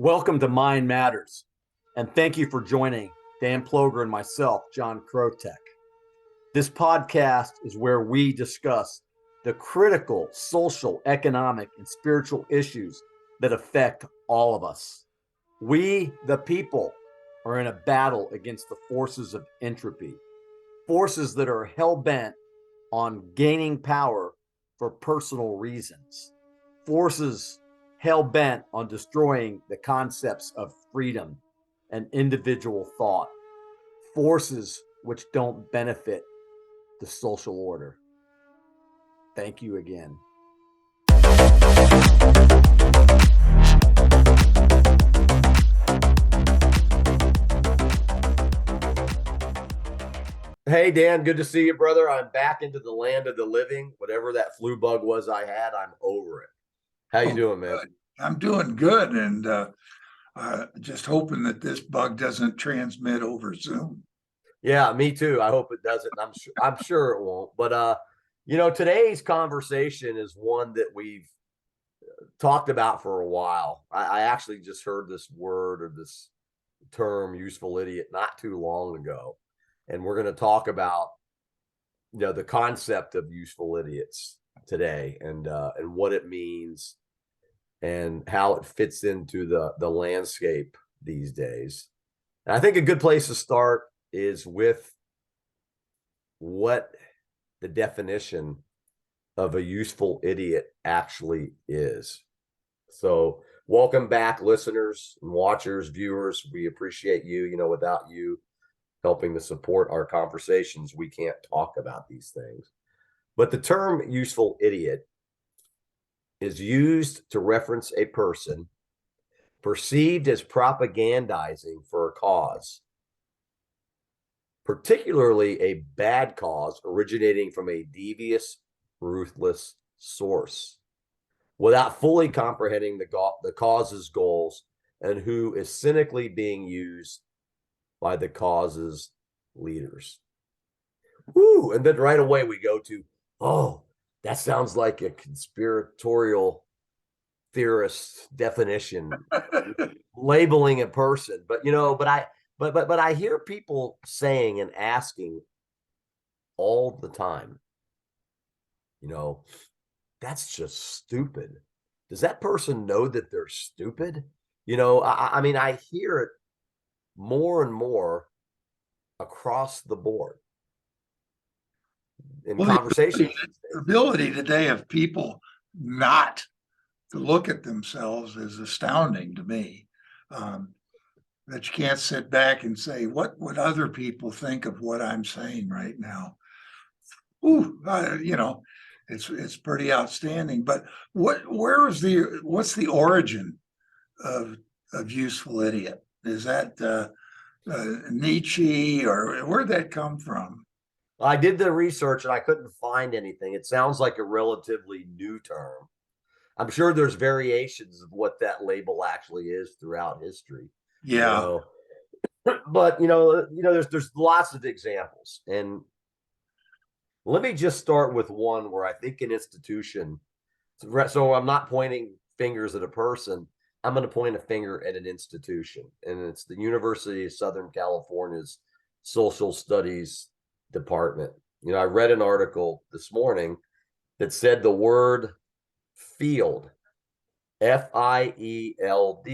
Welcome to Mind Matters, and thank you for joining Dan Ploger and myself, John Krotek. This podcast is where we discuss the critical social, economic, and spiritual issues that affect all of us. We, the people, are in a battle against the forces of entropy, forces that are hell-bent on gaining power for personal reasons, forces hell-bent on destroying the concepts of freedom and individual thought, forces which don't benefit the social order. Thank you again. Hey, Dan, good to see you, brother. I'm back into the land of the living. Whatever that flu bug was I had, I'm over it. How you doing, man? Good. I'm doing good, and just hoping that this bug doesn't transmit over Zoom. Yeah, me too. I hope it doesn't. I'm sure it won't. But today's conversation is one that we've talked about for a while. I actually just heard this word or this term, useful idiot, not too long ago. And we're going to talk about the concept of useful idiots today and what it means and how it fits into the landscape these days. And I think a good place to start is with what the definition of a useful idiot actually is. So, welcome back, listeners and watchers, viewers. We appreciate you. Without you helping to support our conversations, we can't talk about these things. But the term useful idiot is used to reference a person perceived as propagandizing for a cause, particularly a bad cause originating from a devious, ruthless source, without fully comprehending the cause's goals and who is cynically being used by the cause's leaders. Woo! And then right away we go to, oh, that sounds like a conspiratorial theorist definition, labeling a person. But I hear people saying and asking all the time, that's just stupid. Does that person know that they're stupid? I mean, I hear it more and more across the board in conversations. The ability today of people not to look at themselves is astounding to me. That you can't sit back and say, what would other people think of what I'm saying right now? It's pretty outstanding. But what's the origin of useful idiot? Is that Nietzsche, or where'd that come from? I did the research and I couldn't find anything. It sounds like a relatively new term. I'm sure there's variations of what that label actually is throughout history. Yeah. But there's lots of examples. And let me just start with one where I think an institution, so I'm not pointing fingers at a person, I'm going to point a finger at an institution. And it's the University of Southern California's Social Studies Department. I read an article this morning that said the word field, FIELD,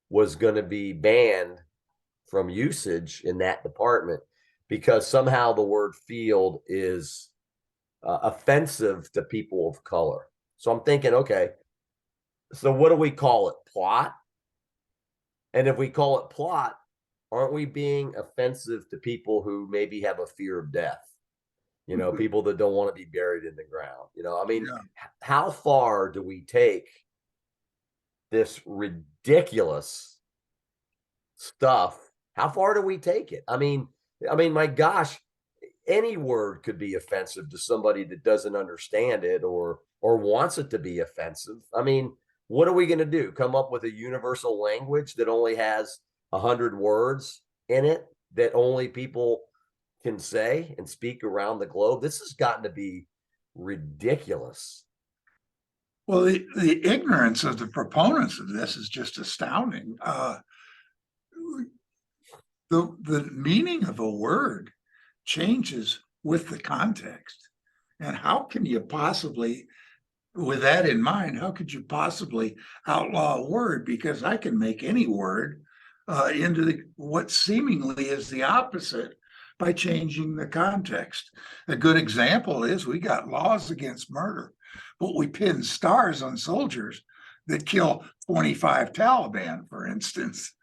was going to be banned from usage in that department because somehow the word field is offensive to people of color. So I'm thinking, okay, so what do we call it? Plot? And if we call it plot, aren't we being offensive to people who maybe have a fear of death? People that don't want to be buried in the ground. I mean, how far do we take this ridiculous stuff? How far do we take it? I mean, my gosh, any word could be offensive to somebody that doesn't understand it or wants it to be offensive. I mean, what are we going to do? Come up with a universal language that only has 100 words in it that only people can say and speak around the globe? This has gotten to be ridiculous. Well, the ignorance of the proponents of this is just astounding. The meaning of a word changes with the context. And how can you possibly, with that in mind, how could you possibly outlaw a word? Because I can make any word into what seemingly is the opposite by changing the context. A good example is we got laws against murder, but we pin stars on soldiers that kill 25 Taliban, for instance.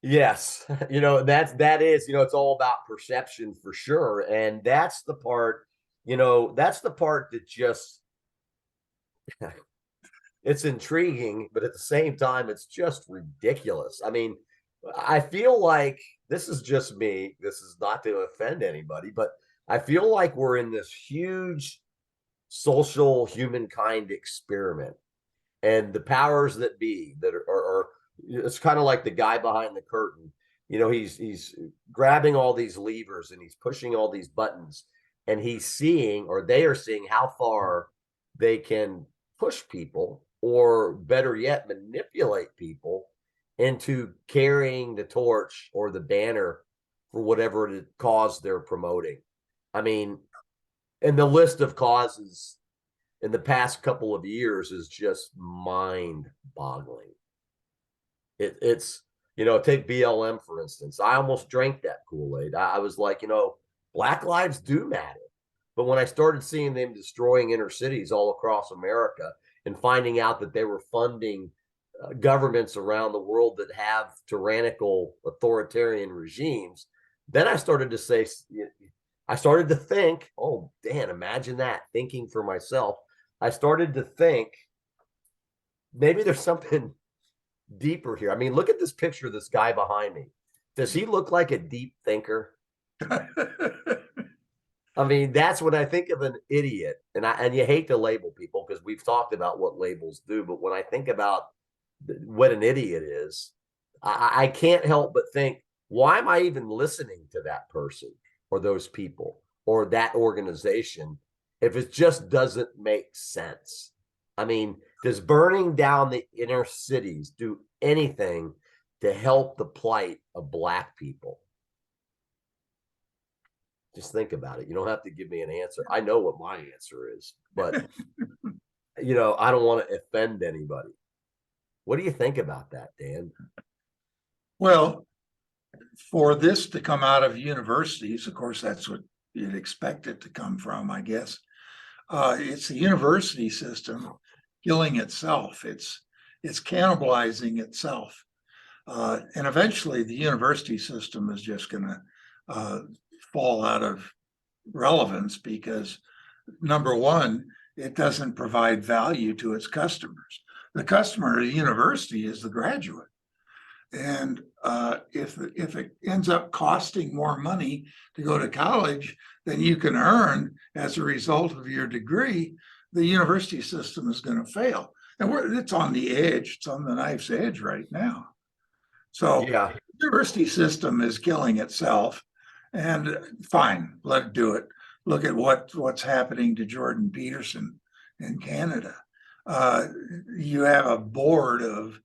Yes, that is, it's all about perception for sure. And that's the part, that's the part that just it's intriguing, but at the same time, it's just ridiculous. I mean, I feel like this is just me. This is not to offend anybody, but I feel like we're in this huge social humankind experiment, and the powers that be that are it's kind of like the guy behind the curtain. He's grabbing all these levers and he's pushing all these buttons, and he's seeing, or they are seeing, how far they can push people, or better yet, manipulate people into carrying the torch or the banner for whatever it cause they're promoting. I mean, and the list of causes in the past couple of years is just mind boggling. It's take BLM for instance. I almost drank that Kool-Aid. I was like, Black lives do matter. But when I started seeing them destroying inner cities all across America and finding out that they were funding governments around the world that have tyrannical authoritarian regimes, then I started to think, oh, Dan, imagine that, thinking for myself. I started to think maybe there's something deeper here. I mean, look at this picture of this guy behind me. Does he look like a deep thinker? I mean, that's when I think of an idiot, and you hate to label people because we've talked about what labels do, but when I think about what an idiot is, I can't help but think, why am I even listening to that person or those people or that organization if it just doesn't make sense? I mean, does burning down the inner cities do anything to help the plight of Black people? Just think about it. You don't have to give me an answer. I know what my answer is, but I don't want to offend anybody. What do you think about that, Dan? Well, for this to come out of universities, of course, that's what you'd expect it to come from, I guess. It's the university system killing itself. It's cannibalizing itself. And eventually the university system is just going to fall out of relevance because, number one, it doesn't provide value to its customers. The customer of the university is the graduate. And if it ends up costing more money to go to college than you can earn as a result of your degree, the university system is going to fail. And it's on the edge. It's on the knife's edge right now. So Yeah. the university system is killing itself. And fine, let it do it. Look at what's happening to Jordan Peterson in Canada. You have a board of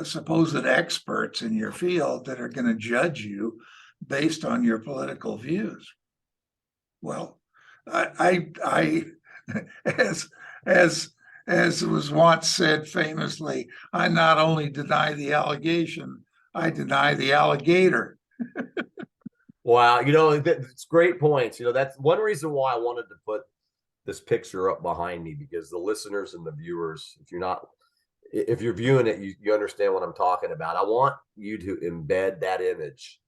supposed experts in your field that are going to judge you based on your political views. Well, I as as was once said famously, I not only deny the allegation, I deny the alligator. Wow. It's great points. That's one reason why I wanted to put this picture up behind me, because the listeners and the viewers, if you're viewing it, you understand what I'm talking about. I want you to embed that image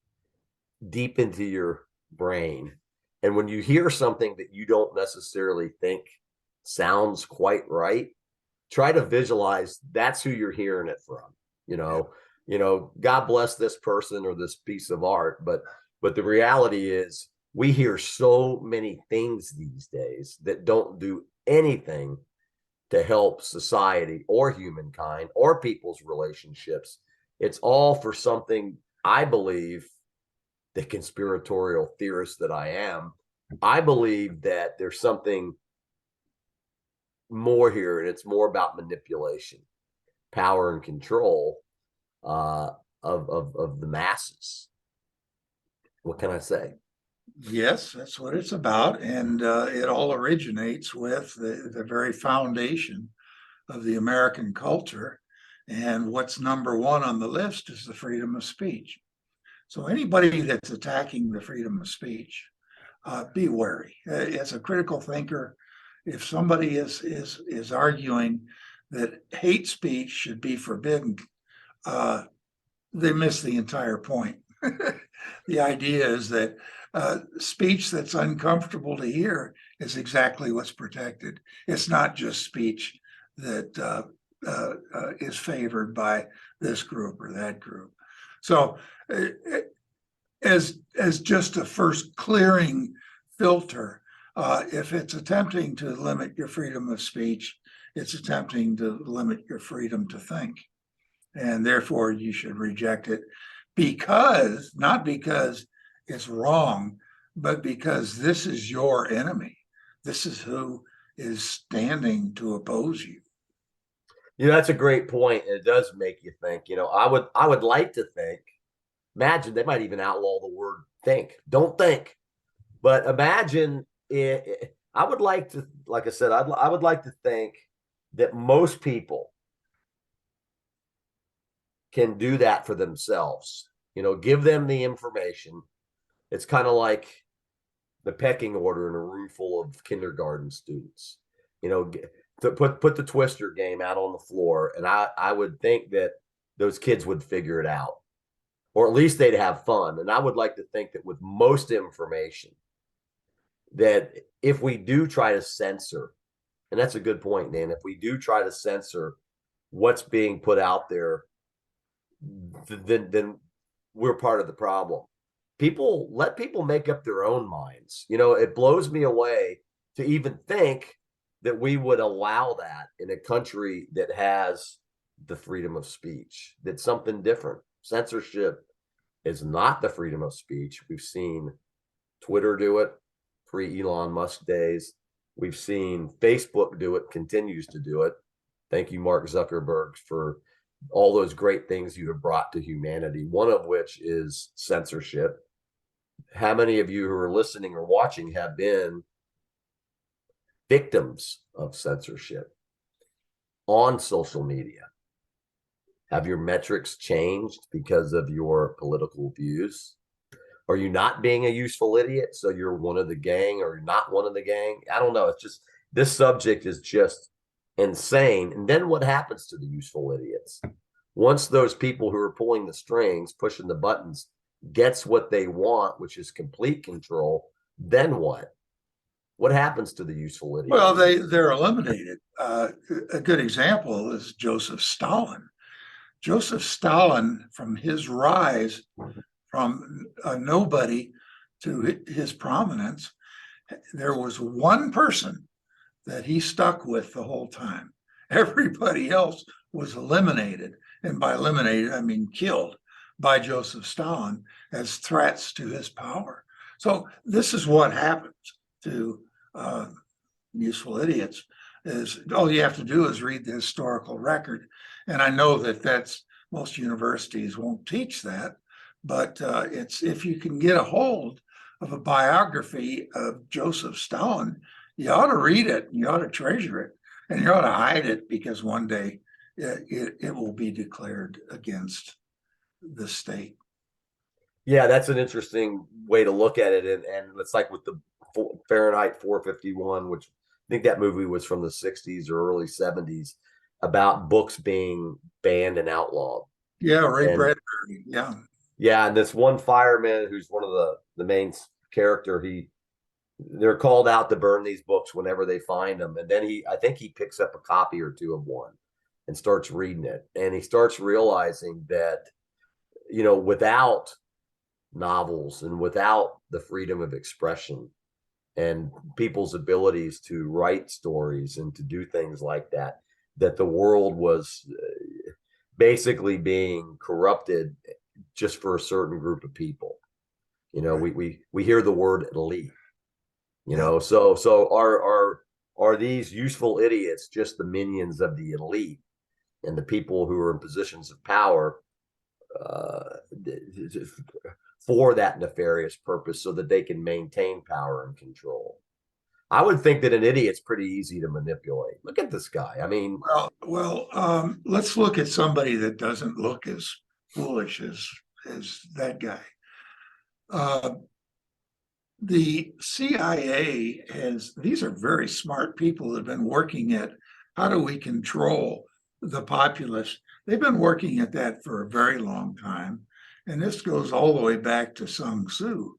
deep into your brain. And when you hear something that you don't necessarily think sounds quite right, try to visualize that's who you're hearing it from. God bless this person or this piece of art, but the reality is we hear so many things these days that don't do anything to help society or humankind or people's relationships. It's all for something, I believe, the conspiratorial theorist that I am. I believe that there's something more here, and it's more about manipulation, power, and control uh, of the masses. What can I say? Yes, that's what it's about. And it all originates with the very foundation of the American culture. And what's number one on the list is the freedom of speech. So anybody that's attacking the freedom of speech, be wary. As a critical thinker, if somebody is arguing that hate speech should be forbidden, uh, they miss the entire point. The idea is that speech that's uncomfortable to hear is exactly what's protected. It's not just speech that is favored by this group or that group. So, uh, as just a first clearing filter, if it's attempting to limit your freedom of speech, it's attempting to limit your freedom to think, and therefore you should reject it, because not because it's wrong, but because this is your enemy. This is who is standing to oppose you. That's a great point, and it does make you think. I would like to think. Imagine they might even outlaw the word think. Don't think. But imagine I would like to, like I said, I would like to think that most people can do that for themselves. Give them the information. It's kind of like the pecking order in a room full of kindergarten students. To put the twister game out on the floor, and I would think that those kids would figure it out, or at least they'd have fun. And I would like to think that with most information, that if we do try to censor, and that's a good point, Dan, if we do try to censor what's being put out there, then we're part of the problem. Let people make up their own minds. It blows me away to even think that we would allow that in a country that has the freedom of speech. That's something different. Censorship is not the freedom of speech. We've seen Twitter do it pre Elon Musk days. We've seen Facebook do it, continues to do it. Thank you, Mark Zuckerberg, for all those great things you have brought to humanity, one of which is censorship. How many of you who are listening or watching have been victims of censorship on social media? Have your metrics changed because of your political views? Are you not being a useful idiot, so you're one of the gang, or you're not one of the gang? I don't know. It's just, this subject is just insane. And then what happens to the useful idiots? Once those people who are pulling the strings, pushing the buttons, gets what they want, which is complete control, then what? What happens to the useful idiots? Well, they're eliminated. A good example is Joseph Stalin. Joseph Stalin, from his rise from a nobody to his prominence, there was one person that he stuck with the whole time. Everybody else was eliminated. And by eliminated, I mean killed by Joseph Stalin as threats to his power. So this is what happens to useful idiots, is all you have to do is read the historical record. And I know that's most universities won't teach that, but it's, if you can get a hold of a biography of Joseph Stalin, you ought to read it, and you ought to treasure it, and you ought to hide it, because one day it will be declared against the state. Yeah, that's an interesting way to look at it. And it's like with the Fahrenheit 451, which I think that movie was from the 60s or early 70s, about books being banned and outlawed. Yeah, Ray And Bradbury. Yeah. yeah, and this one fireman who's one of the main character, they're called out to burn these books whenever they find them. And then I think he picks up a copy or two of one and starts reading it. And he starts realizing that, without novels and without the freedom of expression and people's abilities to write stories and to do things like that, that the world was basically being corrupted just for a certain group of people. We hear the word elite. Yeah. So our are these useful idiots just the minions of the elite and the people who are in positions of power uh, for that nefarious purpose so that they can maintain power and control? I would think that an idiot's pretty easy to manipulate. Look at this guy. I mean, let's look at somebody that doesn't look as foolish as that guy. The CIA these are very smart people that have been working at how do we control the populace. They've been working at that for a very long time. And this goes all the way back to Sun Tzu.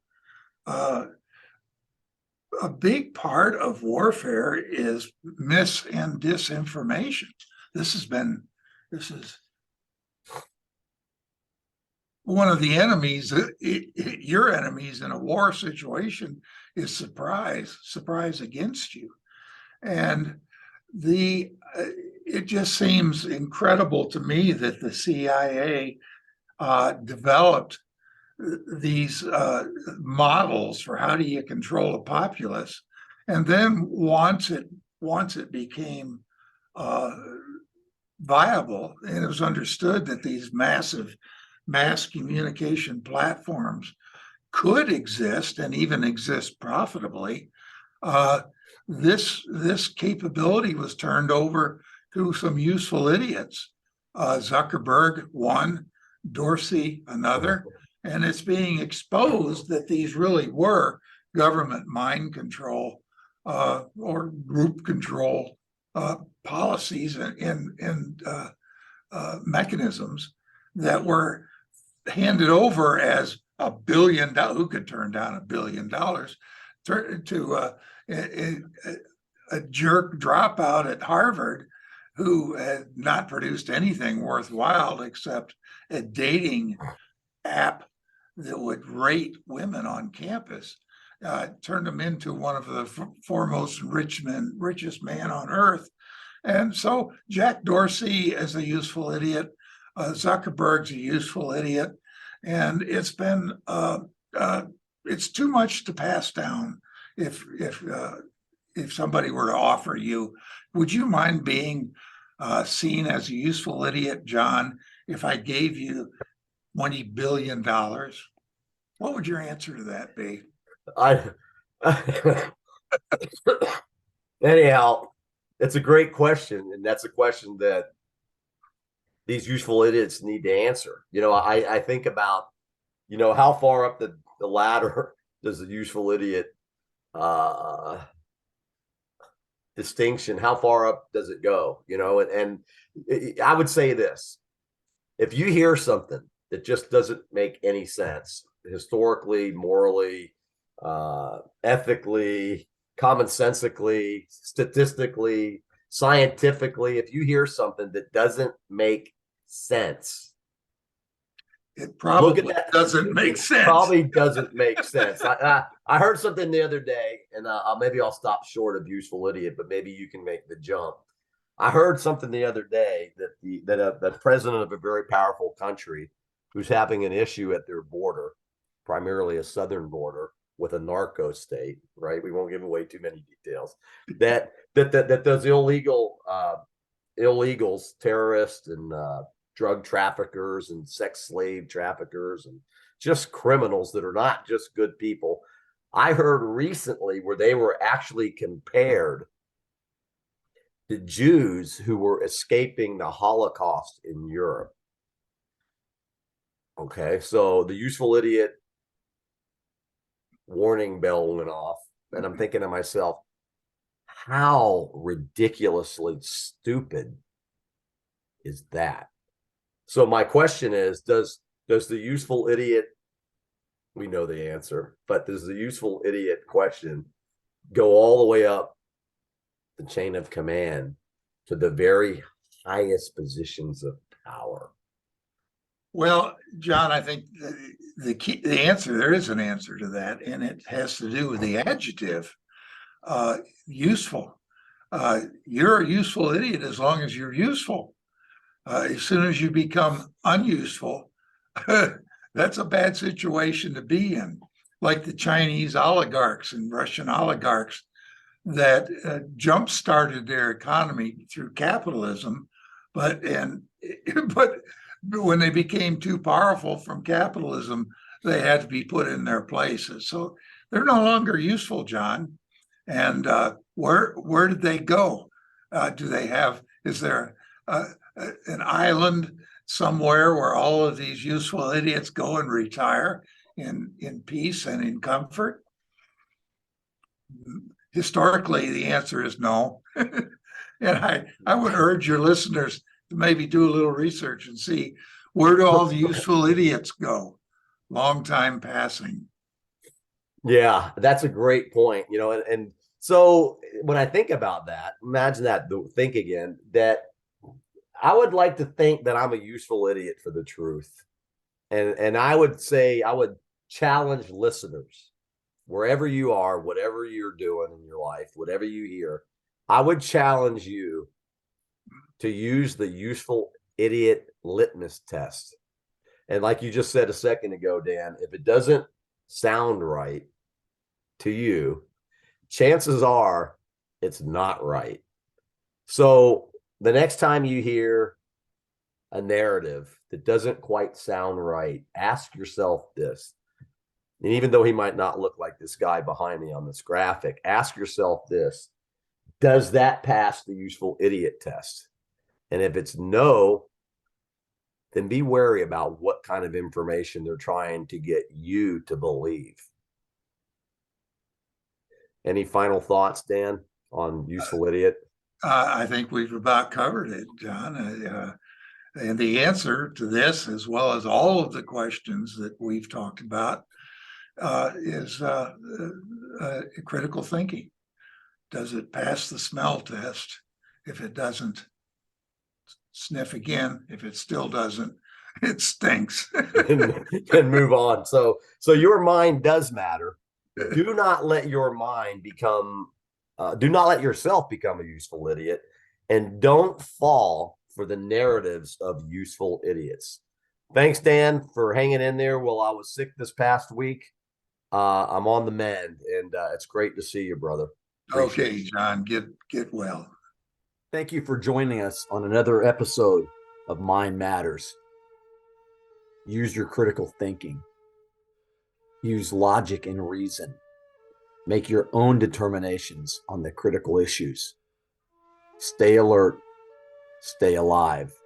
A big part of warfare is mis and disinformation. This is one of the enemies, your enemies in a war situation is surprise against you. And it just seems incredible to me that the CIA developed these models for how do you control a populace, and then once it became viable and it was understood that these massive mass communication platforms could exist and even exist profitably, this capability was turned over to some useful idiots. Zuckerberg one, Dorsey another, and it's being exposed that these really were government mind control or group control policies and mechanisms that were handed over as $1 billion. Who could turn down $1 billion to a jerk dropout at Harvard who had not produced anything worthwhile except a dating app that would rate women on campus, turned him into one of the foremost richest man on earth. And so Jack Dorsey is a useful idiot. Zuckerberg's a useful idiot. And it's been, it's too much to pass down. If somebody were to offer you, would you mind being seen as a useful idiot, John, if I gave you $20 billion? What would your answer to that be? Anyhow, it's a great question, and that's a question that these useful idiots need to answer. I think about, how far up the ladder does the useful idiot distinction, how far up does it go? And I would say this: if you hear something that just doesn't make any sense historically, morally, ethically, commonsensically, statistically, scientifically, if you hear something that doesn't make sense, it probably doesn't make sense. Probably doesn't make sense. I heard something the other day, and maybe I'll stop short of useful idiot, but maybe you can make the jump. I heard something the other day that the president of a very powerful country who's having an issue at their border, primarily a southern border with a narco state, right? We won't give away too many details. That those illegals, terrorists, and drug traffickers and sex slave traffickers and just criminals that are not just good people. I heard recently where they were actually compared to Jews who were escaping the Holocaust in Europe. Okay, so the useful idiot warning bell went off, and I'm thinking to myself, how ridiculously stupid is that? So my question is, does the useful idiot, we know the answer, but does the useful idiot question go all the way up the chain of command to the very highest positions of power? Well, John, I think the answer, there is an answer to that, and it has to do with the adjective useful. You're a useful idiot as long as you're useful. As soon as you become unuseful, that's a bad situation to be in. Like the Chinese oligarchs and Russian oligarchs that jump-started their economy through capitalism, but when they became too powerful from capitalism, they had to be put in their places. So they're no longer useful, John. And where did they go? Is there an island somewhere where all of these useful idiots go and retire in peace and in comfort? Historically, the answer is no. And I would urge your listeners to maybe do a little research and see, where do all the useful idiots go? Long time passing. Yeah, that's a great point. And so when I think about that, imagine that, think again, that I would like to think that I'm a useful idiot for the truth. And I would say, I would challenge listeners, wherever you are, whatever you're doing in your life, whatever you hear, I would challenge you to use the useful idiot litmus test. And like you just said a second ago, Dan, if it doesn't sound right to you, chances are it's not right. So the next time you hear a narrative that doesn't quite sound right, ask yourself this. And even though he might not look like this guy behind me on this graphic, ask yourself this: does that pass the useful idiot test? And if it's no, then be wary about what kind of information they're trying to get you to believe. Any final thoughts, Dan, on useful idiot? I think we've about covered it, John. And the answer to this, as well as all of the questions that we've talked about, is critical thinking. Does it pass the smell test? If it doesn't, sniff again. If it still doesn't, it stinks. and move on. So your mind does matter. Do not let your mind become, do not let yourself become a useful idiot, and don't fall for the narratives of useful idiots. Thanks, Dan, for hanging in there while I was sick this past week. I'm on the mend, and it's great to see you, brother. Appreciate okay, John, get well. Thank you for joining us on another episode of Mind Matters. Use your critical thinking. Use logic and reason. Make your own determinations on the critical issues. Stay alert. Stay alive.